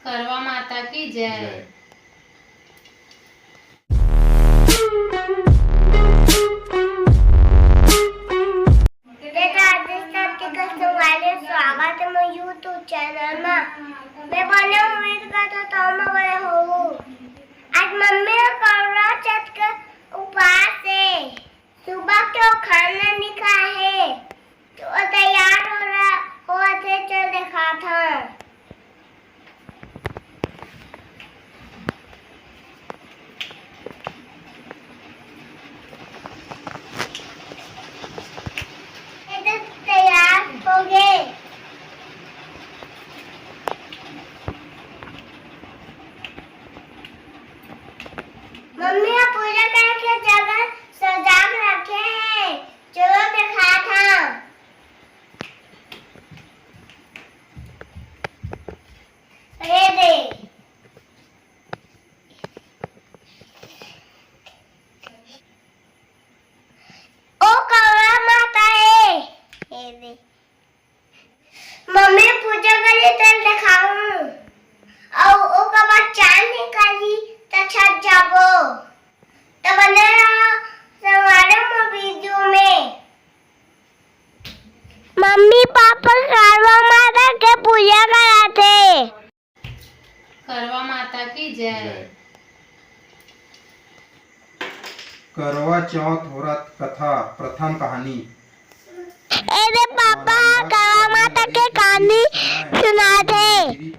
करवा माता की जय। स्वागत है मेरे यूट्यूब चैनल में। मैं बने उम्मीद करता तुम बड़े हो। आज मम्मी ने करवा चौथ का उपवास है। सुबह को खाना लिखा है तो तैयार हो रहा हो थे, चल देखा था। तैयार हो गए। मम्मी ने पूजा करके जगह सजा के रखे हैं, चलो दिखा था। ये दे ओ करवा माता है। ये दे मम्मी पूजा करी तो दिखाऊं और ओ का बाद चांद निकाली तो छत जाबो तो बने हमारे वीडियो में। मम्मी पापा करवा माता के पूजा कराते। करवा माता की जय। करवा चौथ व्रत कथा प्रथम कहानी। पापा करवा माता के कहानी सुनाते।